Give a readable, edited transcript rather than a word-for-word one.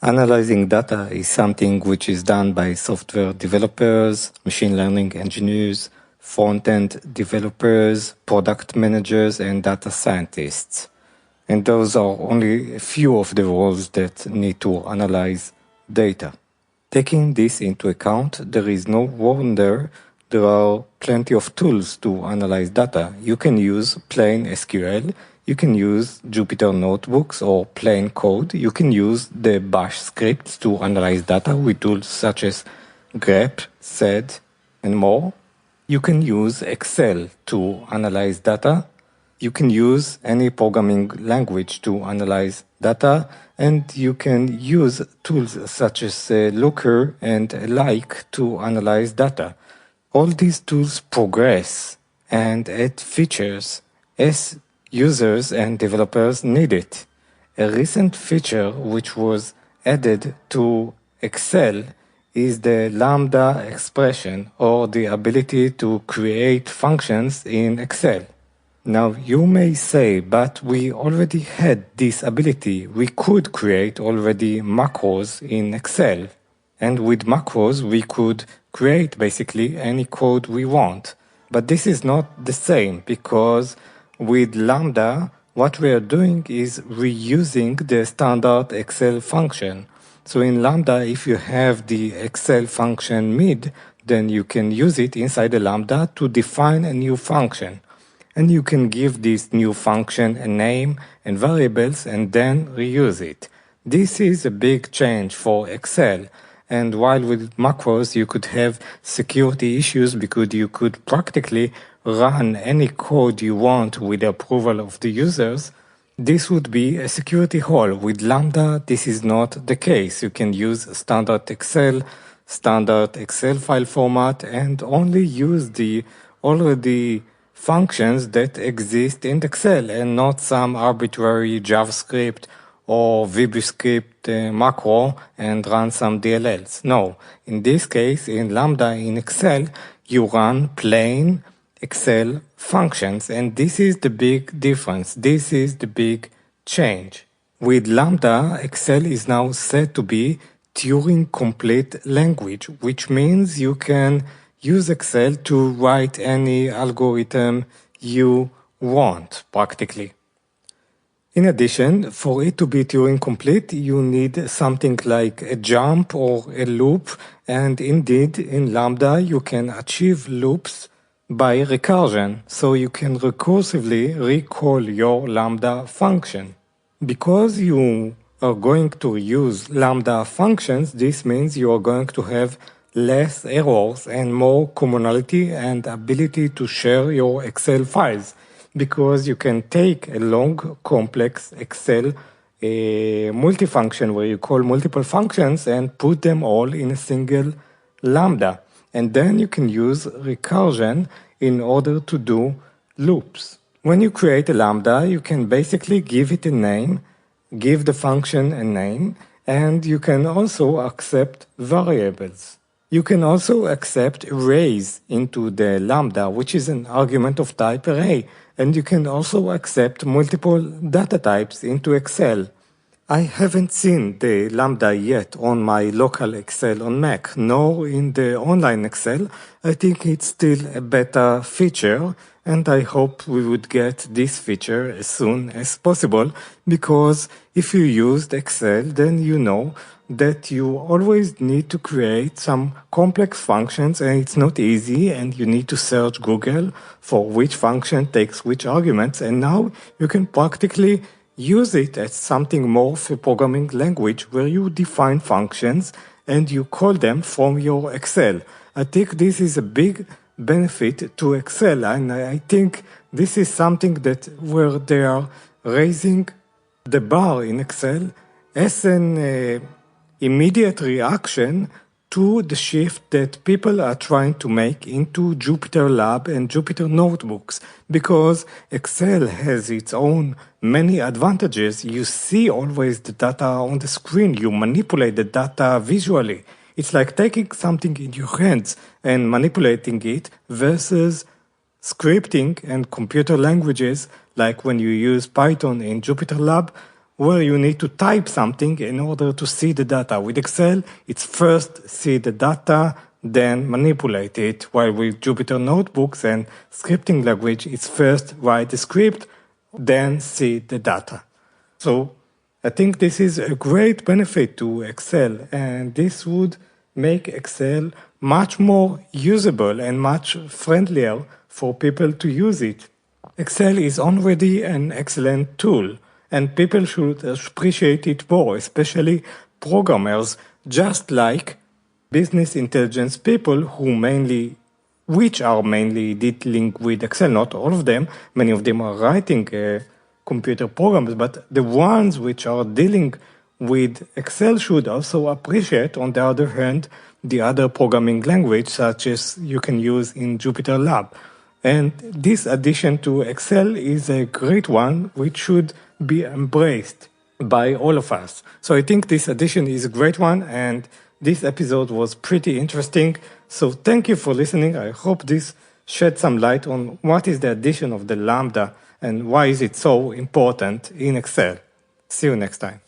Analyzing data is something which is done by software developers, machine learning engineers, front-end developers, product managers, and data scientists. And those are only a few of the roles that need to analyze data. Taking this into account, there is no wonder there are plenty of tools to analyze data. You can use plain SQL, you can use Jupyter notebooks or plain code, you can use the bash scripts to analyze data with tools such as grep, sed, and more. You can use Excel to analyze data. You can use any programming language to analyze data, and you can use tools such as Looker and alike to analyze data. All these tools progress and add features as users and developers need it. A recent feature which was added to Excel is the Lambda expression, or the ability to create functions in Excel. Now you may say, but we already had this ability. We could create already macros in Excel. And with macros, we could create basically any code we want. But this is not the same, because with Lambda, what we are doing is reusing the standard Excel function. So in Lambda, if you have the Excel function mid, then you can use it inside the Lambda to define a new function. And you can give this new function a name and variables and then reuse it. This is a big change for Excel. And while with macros you could have security issues because you could practically run any code you want with the approval of the users, this would be a security hole. With Lambda, this is not the case. You can use standard Excel file format, and only use the already functions that exist in Excel and not some arbitrary JavaScript or VBScript macro and run some DLLs. No, in this case, in Lambda in Excel, you run plain Excel functions, and this is the big difference. This is the big change. With Lambda, Excel is now said to be Turing-complete language, which means you can use Excel to write any algorithm you want, practically. In addition, for it to be Turing-complete, you need something like a jump or a loop, and indeed, in Lambda, you can achieve loops by recursion, so you can recursively recall your Lambda function. Because you are going to use Lambda functions, this means you are going to have less errors and more commonality and ability to share your Excel files, because you can take a long, complex Excel multifunction where you call multiple functions and put them all in a single Lambda. And then you can use recursion in order to do loops. When you create a Lambda, you can basically give it a name, give the function a name, and you can also accept variables. You can also accept arrays into the Lambda, which is an argument of type array, and you can also accept multiple data types into Excel. I haven't seen the Lambda yet on my local Excel on Mac, nor in the online Excel. I think it's still a beta feature, and I hope we would get this feature as soon as possible, because if you used Excel, then you know that you always need to create some complex functions, and it's not easy, and you need to search Google for which function takes which arguments, and now you can practically use it as something more of a programming language where you define functions and you call them from your Excel. I think this is a big benefit to Excel, and I think this is something that where they are raising the bar in Excel as an immediate reaction to the shift that people are trying to make into Jupyter Lab and Jupyter Notebooks, because Excel has its own many advantages. You see always the data on the screen, you manipulate the data visually. It's like taking something in your hands and manipulating it versus scripting and computer languages, like when you use Python in Jupyter Lab, where you need to type something in order to see the data. With Excel, it's first see the data, then manipulate it, while with Jupyter Notebooks and scripting language, it's first write the script, then see the data. So I think this is a great benefit to Excel, and this would make Excel much more usable and much friendlier for people to use it. Excel is already an excellent tool, and people should appreciate it more, especially programmers, just like business intelligence people which are mainly dealing with Excel. Not all of them, many of them are writing computer programs, but the ones which are dealing with Excel should also appreciate, on the other hand, the other programming language such as you can use in Jupyter Lab. And this addition to Excel is a great one which should be embraced by all of us. So I think this addition is a great one, and this episode was pretty interesting. So thank you for listening. I hope this shed some light on what is the addition of the Lambda and why is it so important in Excel. See you next time.